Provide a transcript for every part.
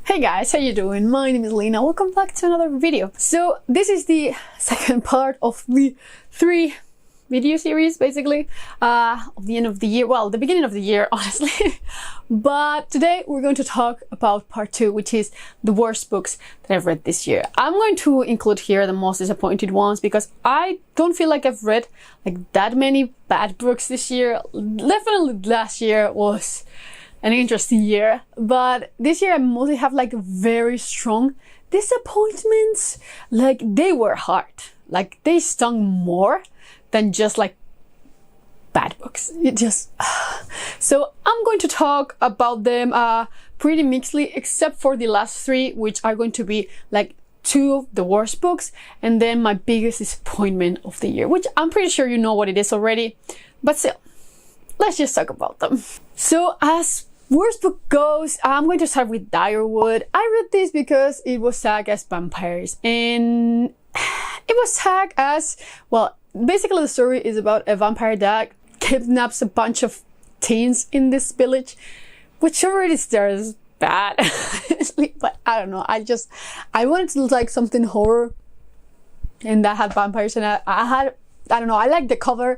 Hey guys, how you doing? My name is Lena. Welcome back to another video. So this is the second part of the 3 video series, basically, of the end of the year. Well, the beginning of the year, honestly. But today we're going to talk about part 2, which is the worst books that I've read this year. I'm going to include here the most disappointed ones because I don't feel like I've read like that many bad books this year. Definitely last year was an interesting year, but this year I mostly have like very strong disappointments. Like they were hard, like they stung more than just like bad books. It just so I'm going to talk about them pretty mixedly, except for the last 3, which are going to be like 2 of the worst books and then my biggest disappointment of the year, which I'm pretty sure you know what it is already, but still, let's just talk about them. So as worst book goes, I'm going to start with Direwood. I read this because it was tagged as vampires, and it was tagged as, well, basically the story is about a vampire that kidnaps a bunch of teens in this village, which already starts bad, but I don't know, I wanted to look like something horror, and that had vampires, and I don't know, I like the cover.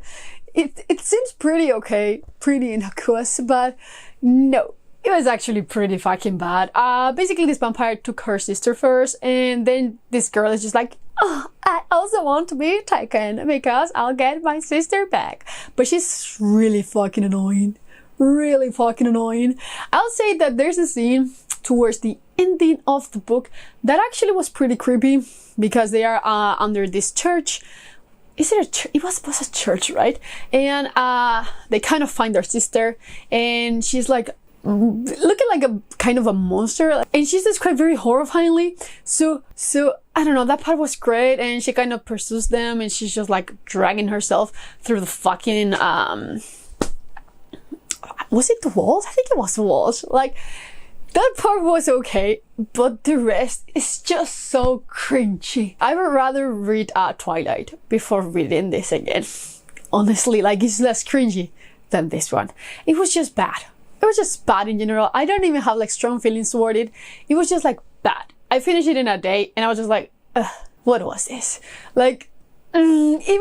It seems pretty okay, pretty innocuous, but no, it was actually pretty fucking bad. Basically this vampire took her sister first, and then this girl is just like, oh, I also want to be taken because I'll get my sister back. But she's really fucking annoying. Really fucking annoying. I'll say that there's a scene towards the ending of the book that actually was pretty creepy because they are under this church. Is it a church? It was a church, right? And they kind of find their sister, and she's like looking like a kind of a monster, and she's described very horrifyingly. So I don't know, that part was great, and she kind of pursues them, and she's just like dragging herself through the fucking was it the walls? I think it was the walls. Like, that part was okay, but the rest is just so cringy. I would rather read Twilight before reading this again. Honestly, like, it's less cringy than this one. It was just bad. It was just bad in general. I don't even have like strong feelings toward it. It was just like bad. I finished it in a day, and I was just like, what was this? Like, even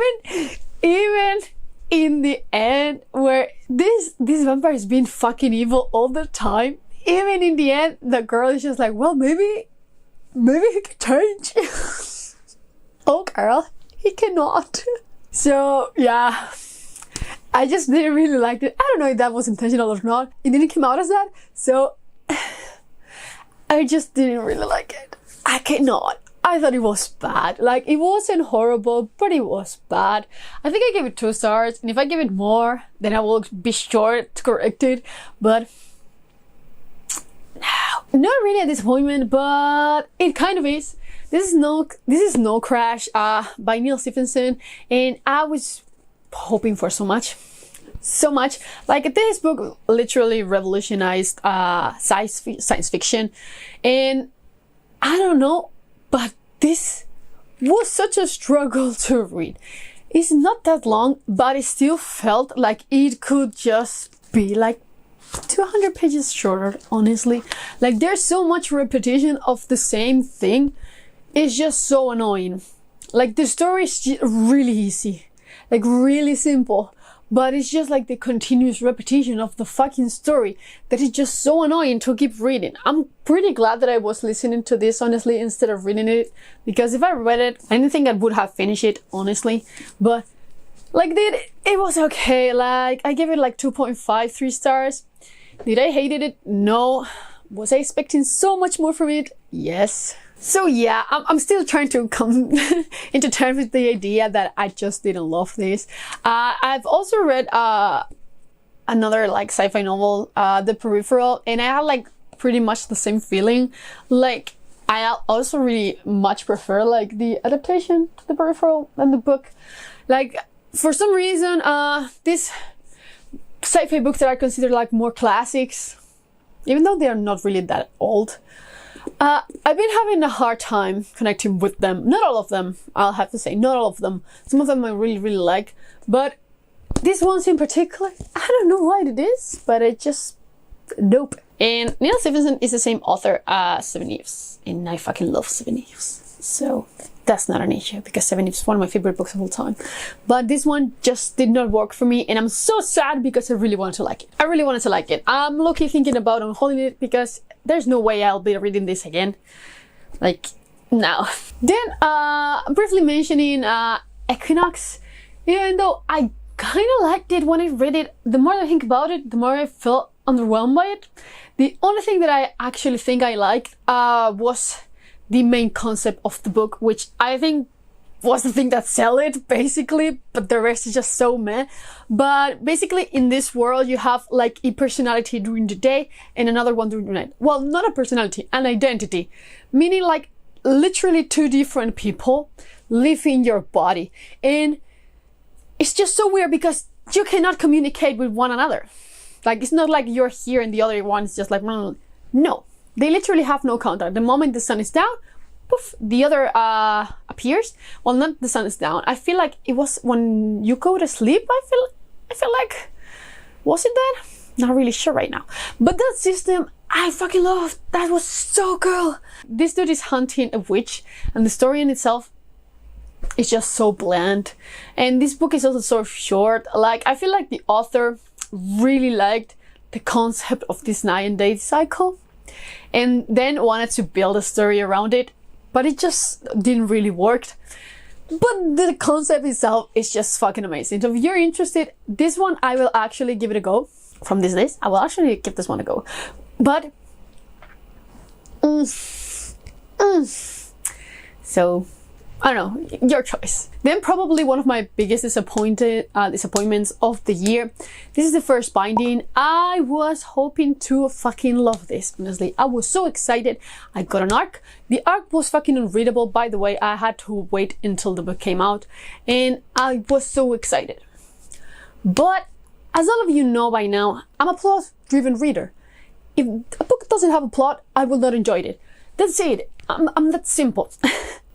in the end, where this vampire is being fucking evil all the time, even in the end, the girl is just like, well, maybe he can change. Oh, girl, he cannot. So, yeah, I just didn't really like it. I don't know if that was intentional or not. It didn't come out as that. So, I just didn't really like it. I cannot. I thought it was bad. Like, it wasn't horrible, but it was bad. I think I gave it 2 stars. And if I give it more, then I will be sure to correct it. But not really a disappointment, but it kind of is. This is No Crash by Neil Stephenson, and I was hoping for so much. Like, this book literally revolutionized science fiction, and I don't know, but this was such a struggle to read. It's not that long, but it still felt like it could just be like 200 pages shorter, honestly. Like, there's so much repetition of the same thing. It's just so annoying. Like, the story is really easy, like really simple, but it's just like the continuous repetition of the fucking story that is just so annoying to keep reading. I'm pretty glad that I was listening to this, honestly, instead of reading it, because if I read it, I didn't think I would have finished it, honestly. But like, it was okay. Like, I gave it like 2.5, 3 stars. Did I hate it? No. Was I expecting so much more from it? Yes. So yeah, I'm still trying to come into terms with the idea that I just didn't love this. I've also read another like sci-fi novel, The Peripheral, and I had like pretty much the same feeling. Like, I also really much prefer like the adaptation to The Peripheral than the book. Like, for some reason, these sci-fi books that are considered like more classics, even though they are not really that old, I've been having a hard time connecting with them. Not all of them, I'll have to say, not all of them. Some of them I really like, but these ones in particular, I don't know why it is, but it just, nope. And Neil Stephenson is the same author as Seven Eves, and I fucking love Seven Eves. So that's not an issue because Seven Eves is one of my favorite books of all time. But this one just did not work for me, and I'm so sad because I really wanted to like it. I really wanted to like it. I'm low-key thinking about unholding it because there's no way I'll be reading this again. Like, no. Then, briefly mentioning Equinox, even though I kind of liked it when I read it, the more I think about it, the more I felt underwhelmed by it. The only thing that I actually think I liked was the main concept of the book, which I think was the thing that sell it, basically, but the rest is just so meh. But basically, in this world, you have like a personality during the day and another one during the night. Well, not a personality, an identity, meaning like literally two different people live in your body. And it's just so weird because you cannot communicate with one another. Like, it's not like you're here and the other one is just like, no. They literally have no contact. The moment the sun is down, poof, the other appears. Well, not the sun is down. I feel like it was when you go to sleep. I feel like, was it that? Not really sure right now. But that system, I fucking love. That was so cool. This dude is hunting a witch, and the story in itself is just so bland. And this book is also so short. Like, I feel like the author really liked the concept of this night and day cycle, and then wanted to build a story around it, but it just didn't really work. But the concept itself is just fucking amazing. So if you're interested, this one I will actually give it a go. From this list, I will actually give this one a go. But so I don't know, your choice. Then probably one of my biggest disappointments of the year. This is the first binding. I was hoping to fucking love this, honestly. I was so excited. I got an arc. The arc was fucking unreadable, by the way. I had to wait until the book came out, and I was so excited. But as all of you know by now, I'm a plot-driven reader. If a book doesn't have a plot, I will not enjoy it. That's it. I'm that simple.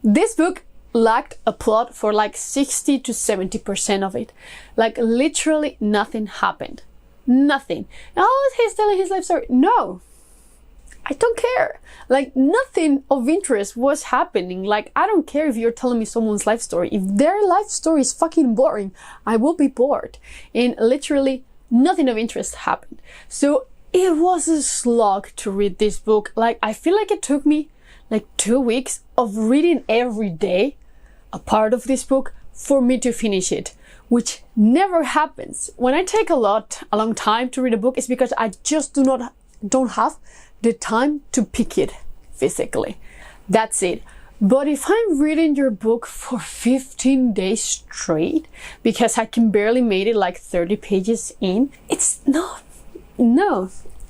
This book lacked a plot for like 60 to 70% of it. Like, literally nothing happened. Nothing. Oh, he's telling his life story. No, I don't care. Like, nothing of interest was happening. Like, I don't care if you're telling me someone's life story. If their life story is fucking boring, I will be bored. And literally nothing of interest happened. So it was a slog to read this book. Like, I feel like it took me like 2 weeks of reading every day a part of this book for me to finish it, which never happens. When I take a long time to read a book, it's because I just don't have the time to pick it physically. That's it. But if I'm reading your book for 15 days straight because I can barely made it like 30 pages in, it's no.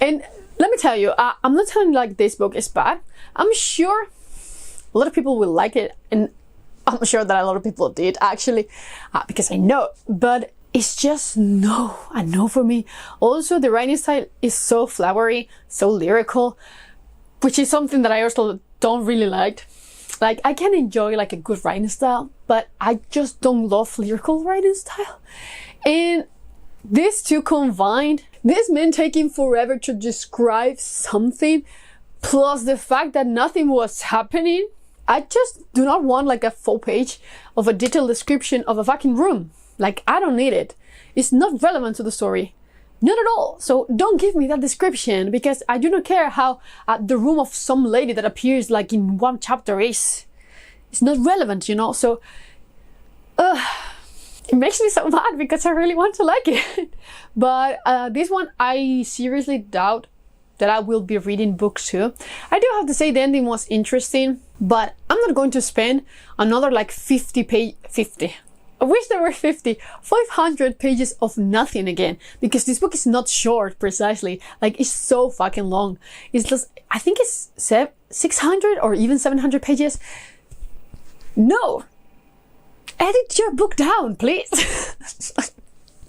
And let me tell you, I'm not telling you like this book is bad. I'm sure a lot of people will like it, and I'm sure that a lot of people did actually, because I know, but it's just a no for me. Also, the writing style is so flowery, so lyrical, which is something that I also don't really like. Like, I can enjoy like a good writing style, but I just don't love lyrical writing style. And these two combined, this man taking forever to describe something, plus the fact that nothing was happening. I just do not want like a full page of a detailed description of a fucking room. Like, I don't need it. It's not relevant to the story. Not at all. So don't give me that description, because I do not care how the room of some lady that appears like in one chapter is. It's not relevant, you know? So it makes me so mad because I really want to like it. But this one, I seriously doubt that I will be reading book 2. I do have to say the ending was interesting, but I'm not going to spend another like 50. I wish there were 500 pages of nothing again, because this book is not short precisely. Like, it's so fucking long. It's just, I think it's 600 or even 700 pages. No, edit your book down, please.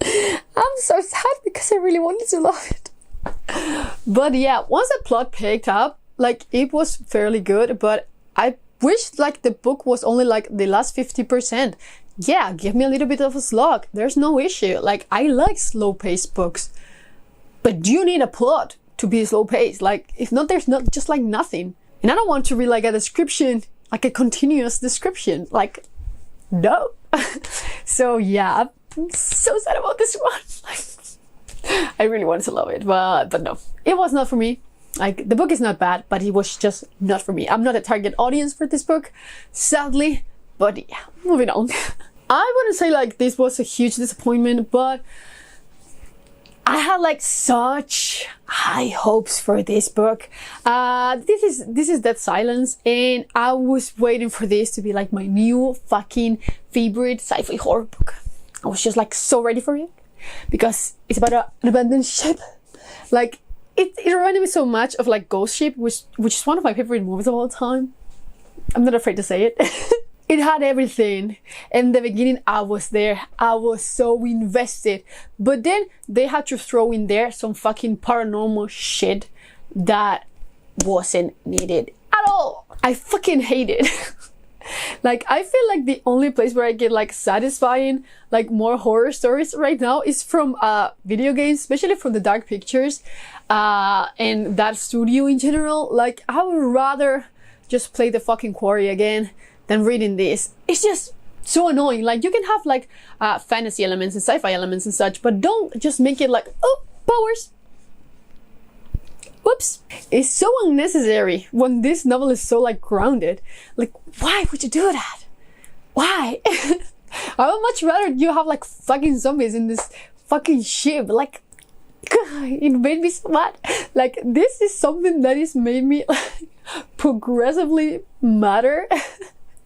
I'm so sad because I really wanted to love it. But yeah, once the plot picked up, like, it was fairly good, but I wish like the book was only like the last 50%. Yeah, give me a little bit of a slog. There's no issue. Like, I like slow-paced books, but you need a plot to be slow paced. Like, if not, there's not just like nothing. And I don't want to read like a description, like a continuous description. Like, no. So yeah, I'm so sad about this one. Like, I really wanted to love it, but no, it was not for me. Like, the book is not bad, but it was just not for me. I'm not a target audience for this book, sadly. But yeah, moving on. I wouldn't say like this was a huge disappointment, but I had like such high hopes for this book. This is Dead Silence, and I was waiting for this to be like my new fucking favorite sci-fi horror book. I was just like so ready for it because it's about an abandoned ship. Like, it reminded me so much of like Ghost Ship, which is one of my favorite movies of all time. I'm not afraid to say it. It had everything. In the beginning, I was there. I was so invested. But then they had to throw in there some fucking paranormal shit that wasn't needed at all. I fucking hate it. Like, I feel like the only place where I get like satisfying, like more horror stories right now is from video games, especially from the Dark Pictures and that studio in general. Like, I would rather just play the fucking Quarry again than reading this. It's just so annoying. Like, you can have like fantasy elements and sci-fi elements and such, but don't just make it like, oh, powers. Whoops. It's so unnecessary when this novel is so like grounded. Like, why would you do that? Why? I would much rather you have like fucking zombies in this fucking ship. Like, it made me so mad. Like, this is something that has made me like progressively madder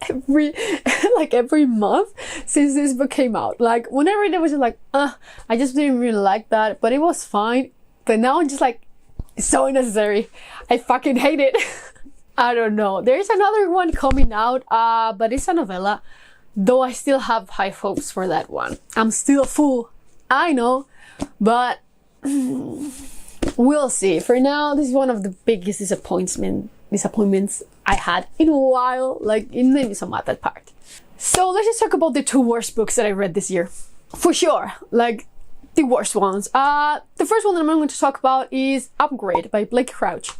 every month since this book came out. Like, whenever it was just like, I just didn't really like that, but it was fine. But now I'm just like, it's so unnecessary. I fucking hate it. I don't know. There's another one coming out, but it's a novella, though I still have high hopes for that one. I'm still a fool, I know, but we'll see. For now, this is one of the biggest disappointments I had in a while. Like, it made me so mad, that part. So let's just talk about the two worst books that I read this year. For sure, like, the worst ones. The first one that I'm going to talk about is Upgrade by Blake Crouch.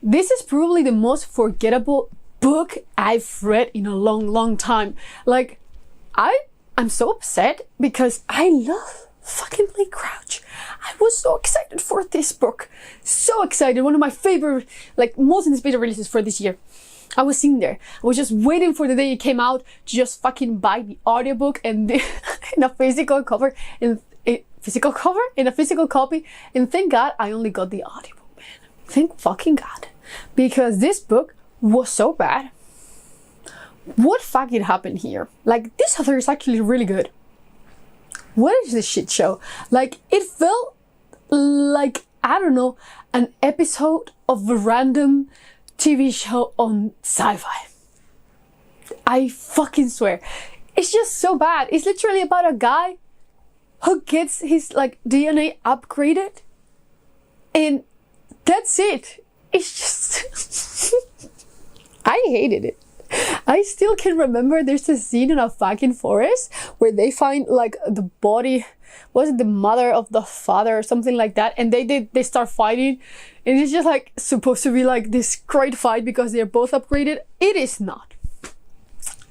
This is probably the most forgettable book I've read in a long time. Like, I'm so upset because I love fucking Blake Crouch. I was so excited for this book. So excited. One of my favorite, like, most anticipated releases for this year. I was sitting there. I was just waiting for the day it came out to just fucking buy the audiobook and in a physical cover, in a physical copy. And thank God I only got the audiobook, man. Thank fucking God. Because this book was so bad. What fucking happened here? Like, this author is actually really good. What is this shit show? Like, it felt like, I don't know, an episode of a random TV show on sci-fi. I fucking swear. It's just so bad. It's literally about a guy who gets his, like, DNA upgraded. And that's it. It's just... I hated it. I still can remember there's a scene in a fucking forest where they find like the body, was it the mother of the father or something like that, and they start fighting, and it's just like supposed to be like this great fight because they're both upgraded. It is not.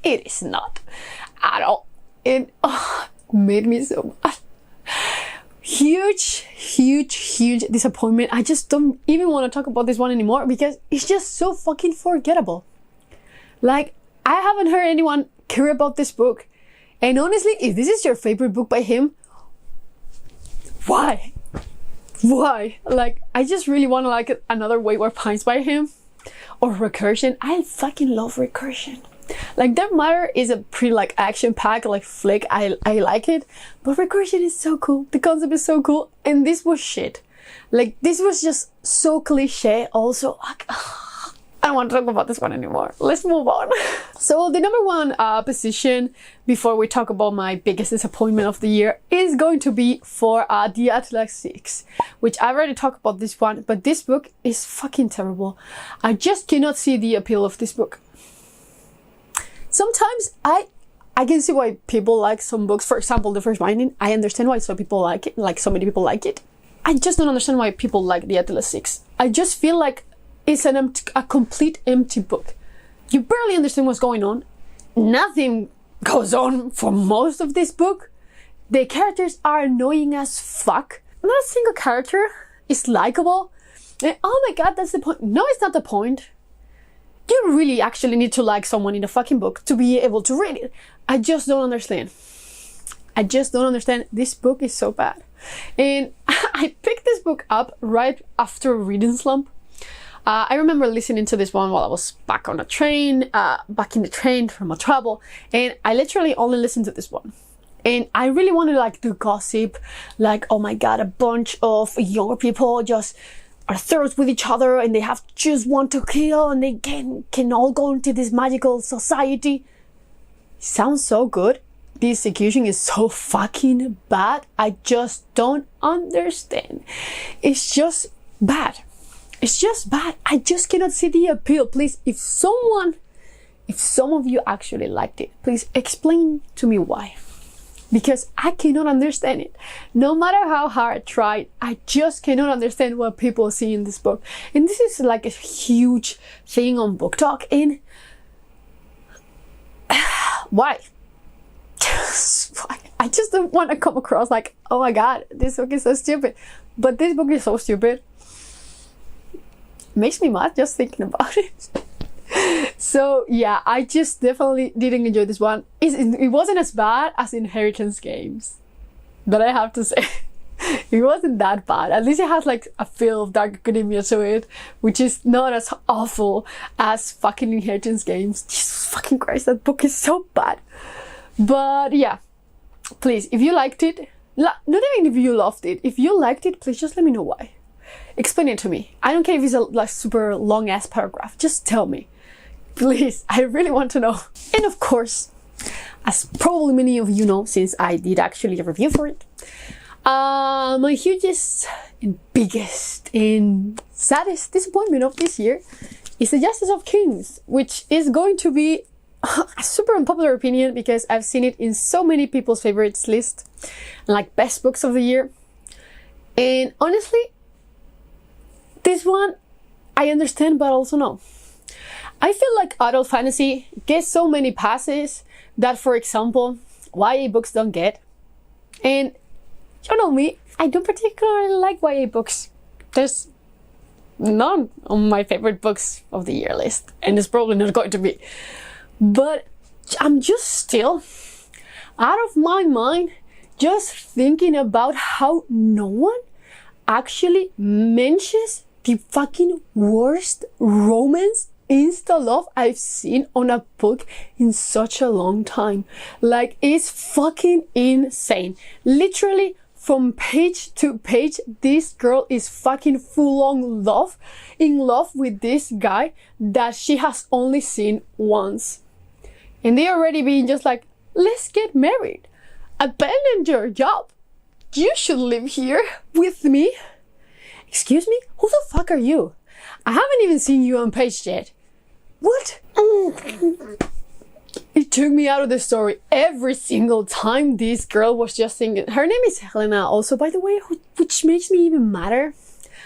It is not at all. It made me so mad. Huge disappointment. I just don't even want to talk about this one anymore because it's just so fucking forgettable. Like, I haven't heard anyone care about this book. And honestly, if this is your favorite book by him, why? Why? Like, I just really want to like another Wayward Pines by him. Or Recursion. I fucking love Recursion. Like, Dark Matter is a pretty like action-packed like flick. I like it. But Recursion is so cool. The concept is so cool. And this was shit. Like, this was just so cliche. Also, like, I don't want to talk about this one anymore. Let's move on. So the number one position, before we talk about my biggest disappointment of the year, is going to be for The Atlas 6, which I already talked about this one, but this book is fucking terrible. I just cannot see the appeal of this book. Sometimes I can see why people like some books. For example, The First Binding. I understand why some people like it, like so many people like it. I just don't understand why people like the Atlas 6. I just feel like it's a complete empty book. You barely understand what's going on. Nothing goes on for most of this book. The characters are annoying as fuck. Not a single character is likable. And oh my god, that's the point. No, it's not the point. You really actually need to like someone in a fucking book to be able to read it. I just don't understand. I just don't understand. This book is so bad. And I picked this book up right after a reading slump. I remember listening to this one while I was back on a train, back in the train from a travel, and I literally only listened to this one. And I really wanted like to gossip, like, oh my god, a bunch of younger people just are thirst with each other and they have just want to kill and they can all go into this magical society. It sounds so good. The execution is so fucking bad. I just don't understand. It's just bad. It's just bad. I just cannot see the appeal. Please, if some of you actually liked it, please explain to me why. Because I cannot understand it. No matter how hard I tried, I just cannot understand what people see in this book. And this is like a huge thing on Book Talk. And why? Why? I just don't want to come across like, oh my god, this book is so stupid. But this book is so stupid. Makes me mad just thinking about it. So yeah, I just definitely didn't enjoy this one. It wasn't as bad as Inheritance Games, but I have to say it wasn't that bad. At least it has like a feel of Dark Academia to it, which is not as awful as fucking Inheritance Games. Jesus fucking Christ, that book is so bad. But yeah, please, if you liked it, not even if you loved it, if you liked it, please just let me know why. Explain it to me. I don't care if it's a like super long ass paragraph. Just tell me. Please, I really want to know. And of course, as probably many of you know, since I did actually a review for it, my hugest and biggest and saddest disappointment of this year is The Justice of Kings, which is going to be a super unpopular opinion because I've seen it in so many people's favorites list, like best books of the year. And honestly, this one, I understand, but also no. I feel like adult fantasy gets so many passes that, for example, YA books don't get. And you know me, I don't particularly like YA books. There's none on my favorite books of the year list, and it's probably not going to be. But I'm just still out of my mind just thinking about how no one actually mentions the fucking worst romance insta love I've seen on a book in such a long time. Like, it's fucking insane. Literally from page to page, this girl is fucking full on in love with this guy that she has only seen once. And they already being just like, let's get married. Abandon your job. You should live here with me. Excuse me? Who the fuck are you? I haven't even seen you on page yet. What? It took me out of the story every single time this girl was just singing. Her name is Lena also, by the way, which makes me even madder.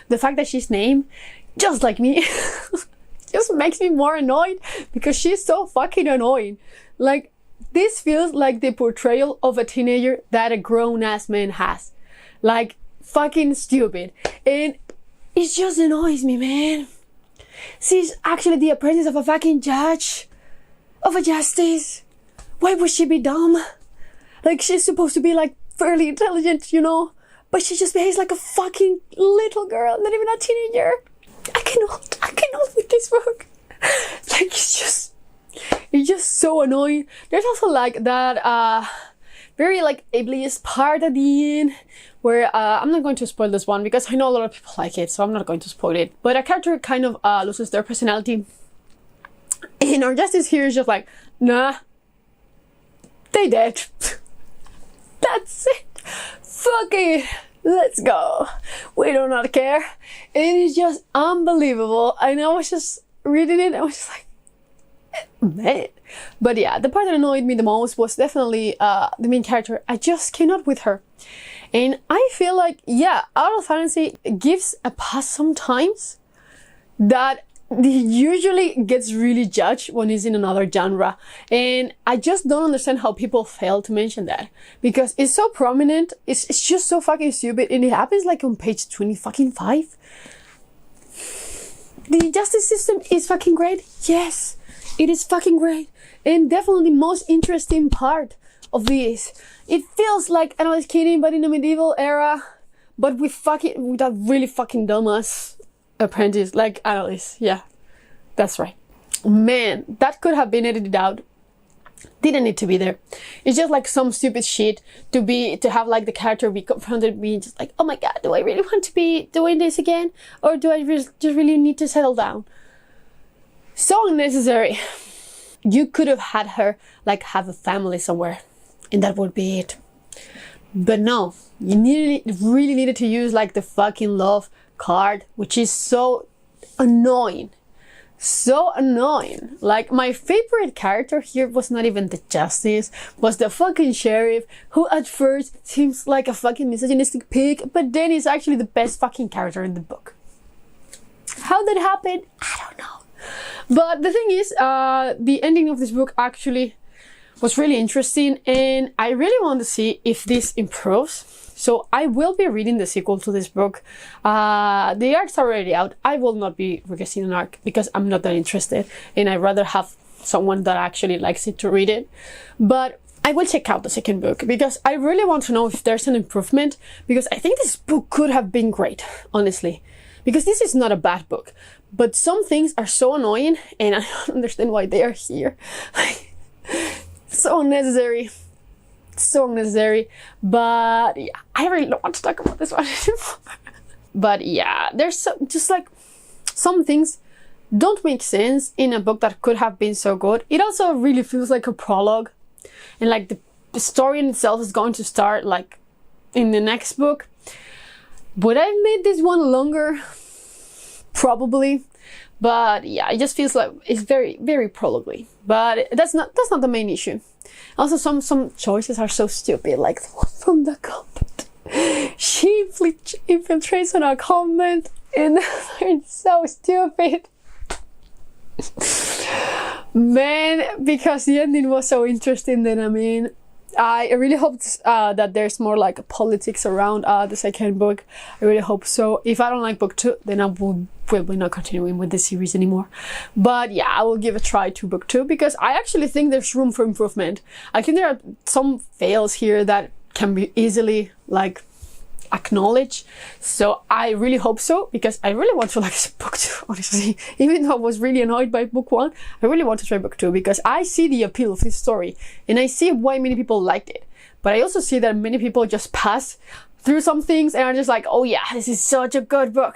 The fact that she's named just like me just makes me more annoyed because she's so fucking annoying. Like, this feels like the portrayal of a teenager that a grown-ass man has. Like, fucking stupid. And it just annoys me, man. She's actually the apprentice of a fucking judge, of a justice. Why would she be dumb? Like, she's supposed to be like fairly intelligent, you know, but she just behaves like a fucking little girl, not even a teenager. I cannot with this book. Like, it's just so annoying. There's also like that very like ableist part at the end where I'm not going to spoil this one because I know a lot of people like it, so I'm not going to spoil it. But a character kind of loses their personality, and our justice here is just like, nah, they dead. That's it. Fuck it. Let's go. We do not care. It is just unbelievable. And I was just reading it, I was just like, man. But yeah, the part that annoyed me the most was definitely the main character. I just cannot with her. And I feel like, yeah, adult fantasy gives a pass sometimes that usually gets really judged when it's in another genre. And I just don't understand how people fail to mention that, because it's so prominent. It's just so fucking stupid, and it happens like on page 20 fucking 5. The justice system is fucking great. Yes, it is fucking great. And definitely the most interesting part of this. It feels like Annalise Keating, but in the medieval era, but with that really fucking dumbass apprentice like Annalise. Yeah, that's right. Man, that could have been edited out. Didn't need to be there. It's just like some stupid shit to have like the character be confronted being just like, oh my god, do I really want to be doing this again, or do I just really need to settle down? So unnecessary. You could have had her like have a family somewhere, and that would be it. But no, you really needed to use like the fucking love card, which is so annoying. So annoying. Like, my favorite character here was not even the justice, was the fucking sheriff, who at first seems like a fucking misogynistic pig, but then is actually the best fucking character in the book. How that happened, I don't know. But the thing is, the ending of this book actually was really interesting, and I really want to see if this improves. So I will be reading the sequel to this book. The arc's already out. I will not be requesting an arc because I'm not that interested, and I'd rather have someone that actually likes it to read it. But I will check out the second book because I really want to know if there's an improvement, because I think this book could have been great, honestly. Because this is not a bad book, but some things are so annoying and I don't understand why they are here. So unnecessary. So unnecessary. But yeah, I really don't want to talk about this one anymore. But yeah, there's just like some things don't make sense in a book that could have been so good. It also really feels like a prologue, and like the story in itself is going to start like in the next book. Would I have made this one longer? Probably. But yeah, it just feels like it's very, very prologue-y. But that's not the main issue. Also, some choices are so stupid, like the one from the comment. She infiltrates on a comment, and it's so stupid. Man, because the ending was so interesting, then I mean, I really hope that there's more like politics around the second book. I really hope so. If I don't like book 2, then I will probably not continuing with the series anymore. But yeah, I will give a try to book 2 because I actually think there's room for improvement. I think there are some fails here that can be easily like acknowledged. So I really hope so, because I really want to like book 2, honestly. Even though I was really annoyed by book 1, I really want to try book 2 because I see the appeal of this story and I see why many people liked it. But I also see that many people just pass through some things and are just like, oh yeah, this is such a good book.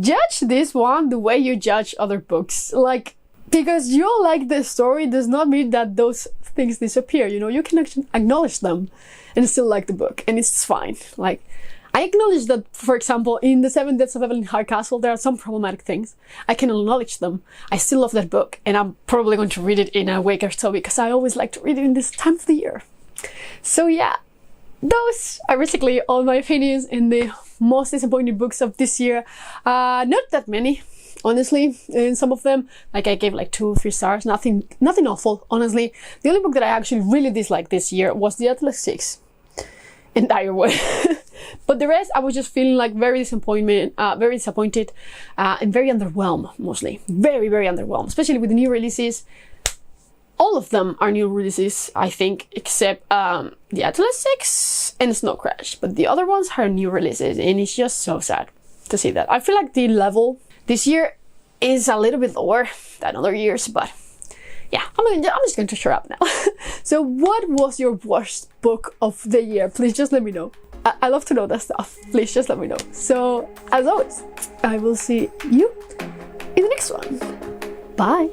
Judge this one the way you judge other books. Like, because you like the story does not mean that those things disappear, you know? You can actually acknowledge them and still like the book, and it's fine. Like, I acknowledge that, for example, in The 7 Deaths of Evelyn Hardcastle, there are some problematic things. I can acknowledge them. I still love that book, and I'm probably going to read it in a week or so, because I always like to read it in this time of the year. So yeah, those are basically all my opinions in the most disappointing books of this year. Not that many, honestly. In some of them, like I gave like 2 or 3 stars. Nothing awful, honestly. The only book that I actually really disliked this year was The Atlas 6 and Direwood. But the rest, I was just feeling like very disappointed, and very underwhelmed, mostly. Very, very underwhelmed, especially with the new releases. All of them are new releases, I think, except the Atlas 6 and Snow Crash. But the other ones are new releases, and it's just so sad to see that. I feel like the level this year is a little bit lower than other years, but yeah, I'm just going to shut up now. So what was your worst book of the year? Please just let me know. I love to know that stuff. Please just let me know. So, as always, I will see you in the next one. Bye!